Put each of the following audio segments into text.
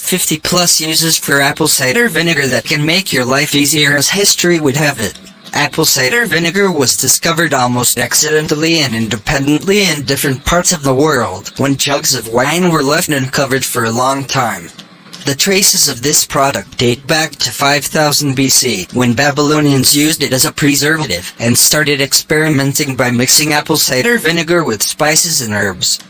50 plus uses for apple cider vinegar that can make your life easier as history would have it. Apple cider vinegar was discovered almost accidentally and independently in different parts of the world when jugs of wine were left uncovered for a long time. The traces of this product date back to 5000 BC, when Babylonians used it as a preservative and started experimenting by mixing apple cider vinegar with spices and herbs.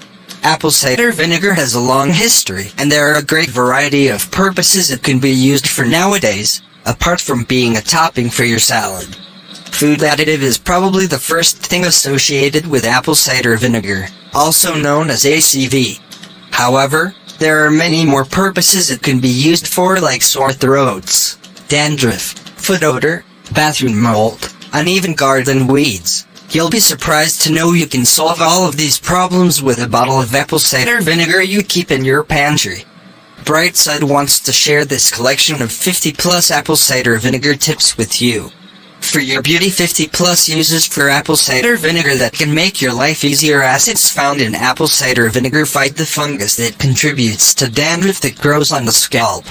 Apple cider vinegar has a long history, and there are a great variety of purposes it can be used for nowadays, apart from being a topping for your salad. Food additive is probably the first thing associated with apple cider vinegar, also known as ACV. However, there are many more purposes it can be used for, like sore throats, dandruff, foot odor, bathroom mold, and even garden weeds. You'll be surprised to know you can solve all of these problems with a bottle of apple cider vinegar you keep in your pantry. Brightside wants to share this collection of 50 plus apple cider vinegar tips with you. For your beauty, 50 plus uses for apple cider vinegar that can make your life easier. Acids found in apple cider vinegar fight the fungus that contributes to dandruff that grows on the scalp.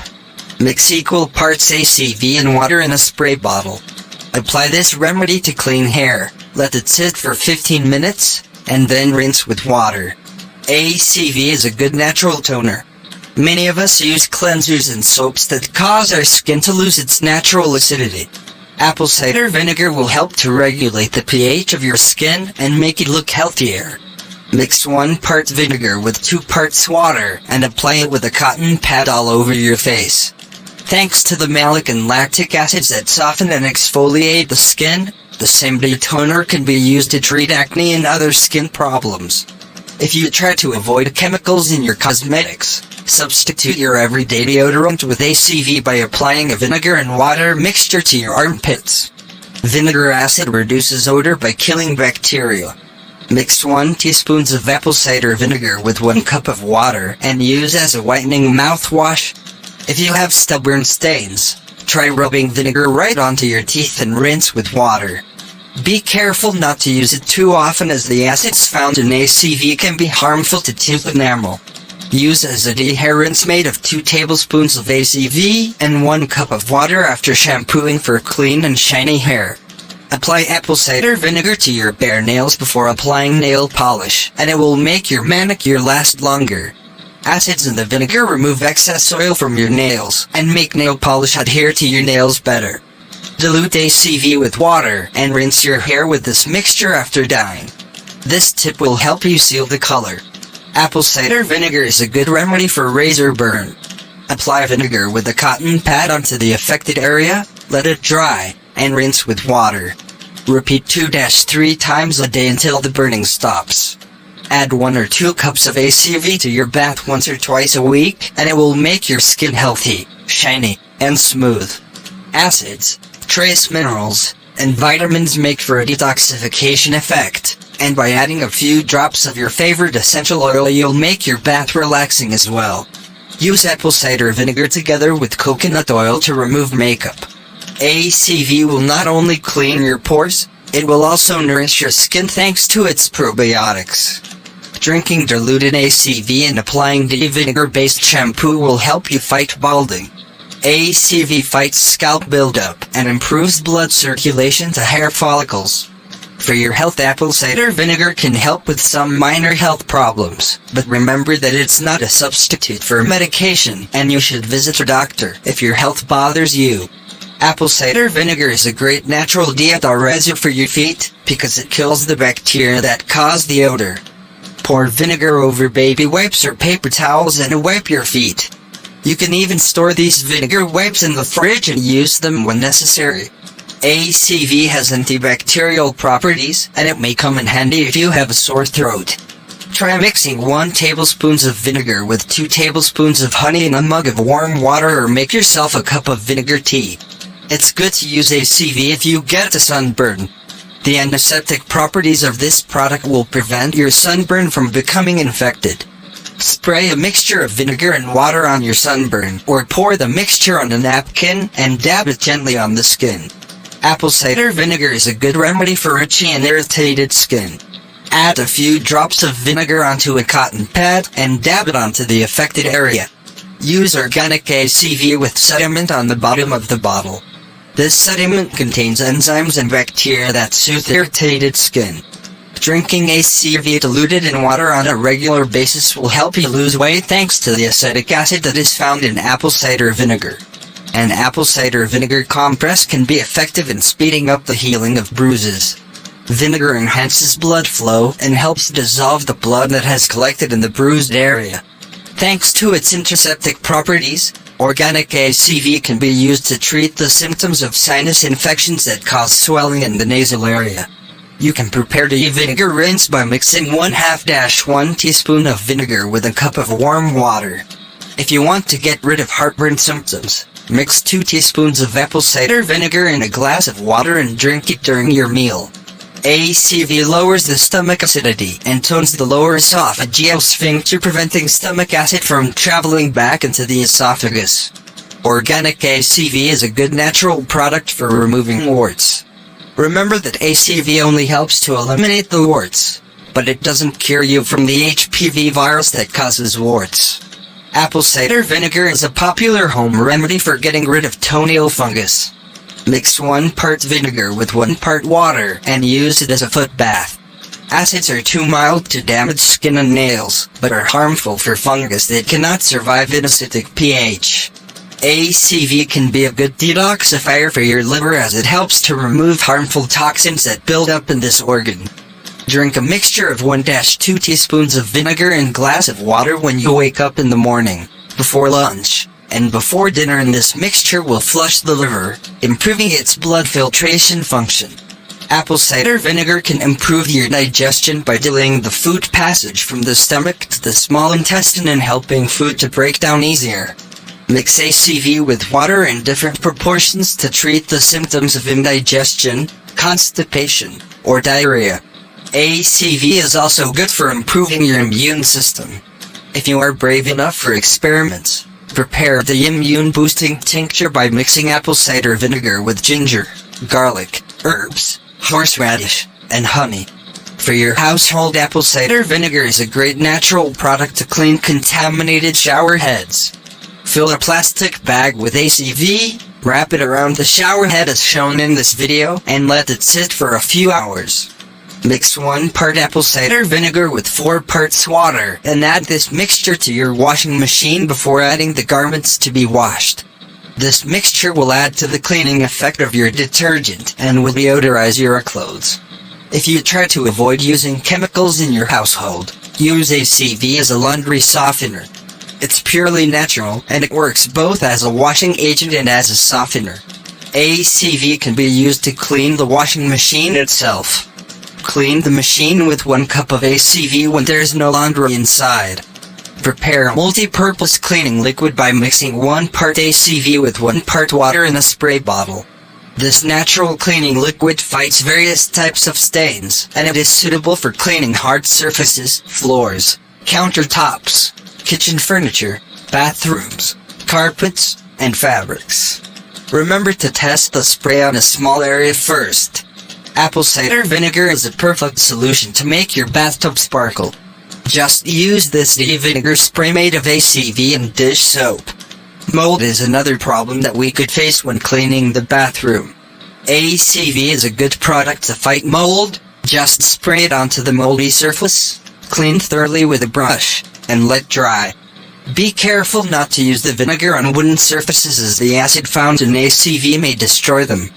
Mix equal parts ACV and water in a spray bottle. Apply this remedy to clean hair, let it sit for 15 minutes, and then rinse with water. ACV is a good natural toner. Many of us use cleansers and soaps that cause our skin to lose its natural acidity. Apple cider vinegar will help to regulate the pH of your skin and make it look healthier. Mix 1 part vinegar with 2 parts water and apply it with a cotton pad all over your face. Thanks to the malic and lactic acids that soften and exfoliate the skin, the same day toner can be used to treat acne and other skin problems. If you try to avoid chemicals in your cosmetics, substitute your everyday deodorant with ACV by applying a vinegar and water mixture to your armpits. Vinegar acid reduces odor by killing bacteria. Mix 1 teaspoon of apple cider vinegar with 1 cup of water and use as a whitening mouthwash. If you have stubborn stains, try rubbing vinegar right onto your teeth and rinse with water. Be careful not to use it too often, as the acids found in ACV can be harmful to tooth enamel. Use as a deherrents made of 2 tablespoons of ACV and 1 cup of water after shampooing for clean and shiny hair. Apply apple cider vinegar to your bare nails before applying nail polish, and it will make your manicure last longer. Acids in the vinegar remove excess oil from your nails and make nail polish adhere to your nails better. Dilute ACV with water and rinse your hair with this mixture after dyeing. This tip will help you seal the color. Apple cider vinegar is a good remedy for razor burn. Apply vinegar with a cotton pad onto the affected area, let it dry, and rinse with water. Repeat 2-3 times a day until the burning stops. Add 1 or 2 cups of ACV to your bath once or twice a week, and it will make your skin healthy, shiny, and smooth. Acids, trace minerals, and vitamins make for a detoxification effect, and by adding a few drops of your favorite essential oil, you'll make your bath relaxing as well. Use apple cider vinegar together with coconut oil to remove makeup. ACV will not only clean your pores, it will also nourish your skin thanks to its probiotics. Drinking diluted ACV and applying vinegar-based shampoo will help you fight balding. ACV fights scalp buildup and improves blood circulation to hair follicles. For your health, apple cider vinegar can help with some minor health problems, but remember that it's not a substitute for medication, and you should visit your doctor if your health bothers you. Apple cider vinegar is a great natural deodorizer for your feet, because it kills the bacteria that cause the odor. Pour vinegar over baby wipes or paper towels and wipe your feet. You can even store these vinegar wipes in the fridge and use them when necessary. ACV has antibacterial properties, and it may come in handy if you have a sore throat. Try mixing 1 tablespoon of vinegar with 2 tablespoons of honey in a mug of warm water, or make yourself a cup of vinegar tea. It's good to use ACV if you get a sunburn. The antiseptic properties of this product will prevent your sunburn from becoming infected. Spray a mixture of vinegar and water on your sunburn, or pour the mixture on a napkin and dab it gently on the skin. Apple cider vinegar is a good remedy for itchy and irritated skin. Add a few drops of vinegar onto a cotton pad and dab it onto the affected area. Use organic ACV with sediment on the bottom of the bottle. This sediment contains enzymes and bacteria that soothe irritated skin. Drinking ACV diluted in water on a regular basis will help you lose weight thanks to the acetic acid that is found in apple cider vinegar. An apple cider vinegar compress can be effective in speeding up the healing of bruises. Vinegar enhances blood flow and helps dissolve the blood that has collected in the bruised area. Thanks to its antiseptic properties, organic ACV can be used to treat the symptoms of sinus infections that cause swelling in the nasal area. You can prepare the vinegar rinse by mixing 1/2 teaspoon of vinegar with a cup of warm water. If you want to get rid of heartburn symptoms, mix 2 teaspoons of apple cider vinegar in a glass of water and drink it during your meal. ACV lowers the stomach acidity and tones the lower esophageal sphincter, preventing stomach acid from traveling back into the esophagus. Organic ACV is a good natural product for removing warts. Remember that ACV only helps to eliminate the warts, but it doesn't cure you from the HPV virus that causes warts. Apple cider vinegar is a popular home remedy for getting rid of toenail fungus. Mix 1 part vinegar with 1 part water and use it as a foot bath. Acids are too mild to damage skin and nails, but are harmful for fungus that cannot survive in acidic pH. ACV can be a good detoxifier for your liver as it helps to remove harmful toxins that build up in this organ. Drink a mixture of 1-2 teaspoons of vinegar in a glass of water when you wake up in the morning, before lunch, and before dinner, and this mixture will flush the liver, improving its blood filtration function. Apple cider vinegar can improve your digestion by delaying the food passage from the stomach to the small intestine and helping food to break down easier. Mix ACV with water in different proportions to treat the symptoms of indigestion, constipation, or diarrhea. ACV is also good for improving your immune system. If you are brave enough for experiments, prepare the immune-boosting tincture by mixing apple cider vinegar with ginger, garlic, herbs, horseradish, and honey. For your household, apple cider vinegar is a great natural product to clean contaminated shower heads. Fill a plastic bag with ACV, wrap it around the shower head as shown in this video, and let it sit for a few hours. Mix 1 part apple cider vinegar with 4 parts water and add this mixture to your washing machine before adding the garments to be washed. This mixture will add to the cleaning effect of your detergent and will deodorize your clothes. If you try to avoid using chemicals in your household, use ACV as a laundry softener. It's purely natural, and it works both as a washing agent and as a softener. ACV can be used to clean the washing machine itself. Clean the machine with 1 cup of ACV when there's no laundry inside. Prepare a multi-purpose cleaning liquid by mixing 1 part ACV with 1 part water in a spray bottle. This natural cleaning liquid fights various types of stains, and it is suitable for cleaning hard surfaces, floors, countertops, kitchen furniture, bathrooms, carpets, and fabrics. Remember to test the spray on a small area first. Apple cider vinegar is a perfect solution to make your bathtub sparkle. Just use this vinegar spray made of ACV and dish soap. Mold is another problem that we could face when cleaning the bathroom. ACV is a good product to fight mold. Just spray it onto the moldy surface, clean thoroughly with a brush, and let dry. Be careful not to use the vinegar on wooden surfaces as the acid found in ACV may destroy them.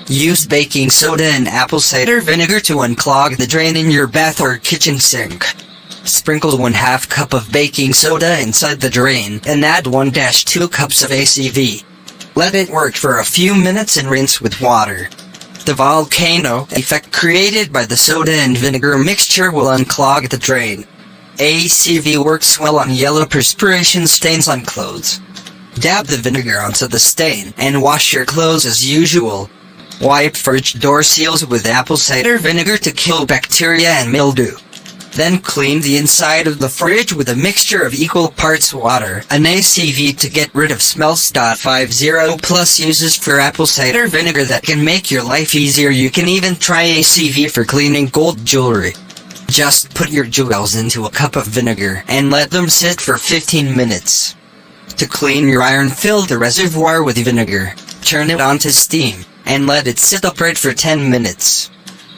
Use baking soda and apple cider vinegar to unclog the drain in your bath or kitchen sink. Sprinkle 1/2 cup of baking soda inside the drain and add 1-2 cups of ACV. Let it work for a few minutes and rinse with water. The volcano effect created by the soda and vinegar mixture will unclog the drain. ACV works well on yellow perspiration stains on clothes. Dab the vinegar onto the stain and wash your clothes as usual. Wipe fridge door seals with apple cider vinegar to kill bacteria and mildew. Then clean the inside of the fridge with a mixture of equal parts water and ACV to get rid of smells. 50+ uses for apple cider vinegar that can make your life easier. You can even try ACV for cleaning gold jewelry. Just put your jewels into a cup of vinegar and let them sit for 15 minutes. To clean your iron, fill the reservoir with vinegar, turn it on to steam, and let it sit upright for 10 minutes.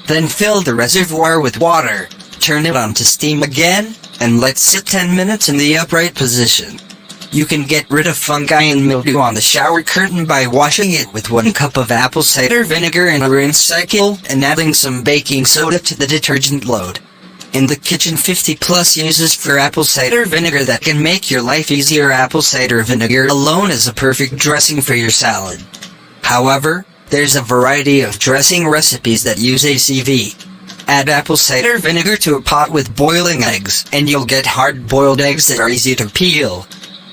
Then fill the reservoir with water, turn it on to steam again, and let sit 10 minutes in the upright position. You can get rid of fungi and mildew on the shower curtain by washing it with 1 cup of apple cider vinegar in a rinse cycle and adding some baking soda to the detergent load. In the kitchen, 50 plus uses for apple cider vinegar that can make your life easier. Apple cider vinegar alone is a perfect dressing for your salad. However, there's a variety of dressing recipes that use ACV. Add apple cider vinegar to a pot with boiling eggs, and you'll get hard-boiled eggs that are easy to peel.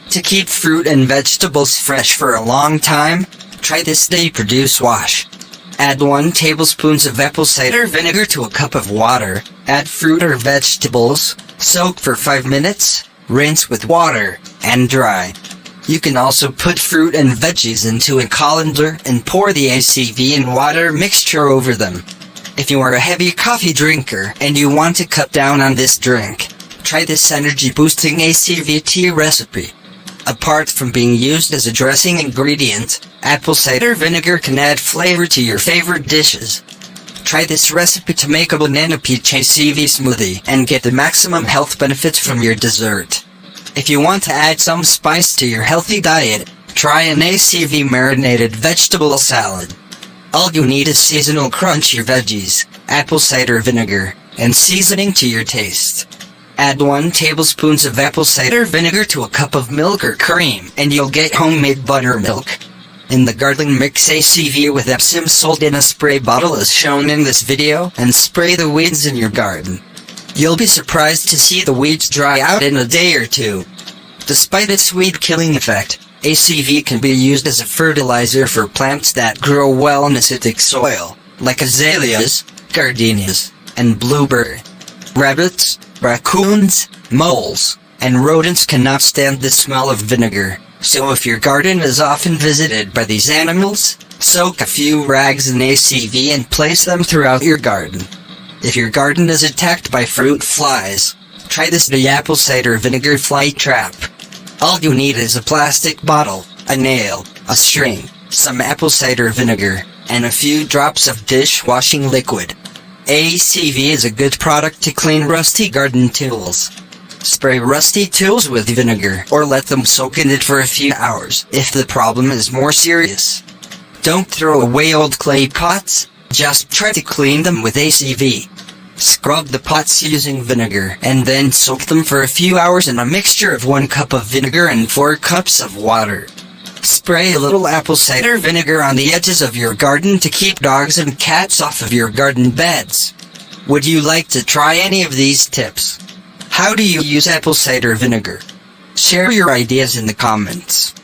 To keep fruit and vegetables fresh for a long time, try this Day Produce Wash. Add 1 tablespoon of apple cider vinegar to a cup of water, add fruit or vegetables, soak for 5 minutes, rinse with water, and dry. You can also put fruit and veggies into a colander and pour the ACV and water mixture over them. If you are a heavy coffee drinker and you want to cut down on this drink, try this energy-boosting ACV tea recipe. Apart from being used as a dressing ingredient, apple cider vinegar can add flavor to your favorite dishes. Try this recipe to make a banana peach ACV smoothie and get the maximum health benefits from your dessert. If you want to add some spice to your healthy diet, try an ACV marinated vegetable salad. All you need is seasonal crunchy veggies, apple cider vinegar, and seasoning to your taste. Add 1 tablespoon of apple cider vinegar to a cup of milk or cream, and you'll get homemade buttermilk. In the garden, mix ACV with Epsom salt in a spray bottle as shown in this video, and spray the weeds in your garden. You'll be surprised to see the weeds dry out in a day or 2. Despite its weed-killing effect, ACV can be used as a fertilizer for plants that grow well in acidic soil, like azaleas, gardenias, and blueberry. Rabbits, raccoons, moles, and rodents cannot stand the smell of vinegar, so if your garden is often visited by these animals, soak a few rags in ACV and place them throughout your garden. If your garden is attacked by fruit flies, try this the apple cider vinegar fly trap. All you need is a plastic bottle, a nail, a string, some apple cider vinegar, and a few drops of dishwashing liquid. ACV is a good product to clean rusty garden tools. Spray rusty tools with vinegar or let them soak in it for a few hours if the problem is more serious. Don't throw away old clay pots, just try to clean them with ACV. Scrub the pots using vinegar and then soak them for a few hours in a mixture of 1 cup of vinegar and 4 cups of water. Spray a little apple cider vinegar on the edges of your garden to keep dogs and cats off of your garden beds. Would you like to try any of these tips? How do you use apple cider vinegar? Share your ideas in the comments.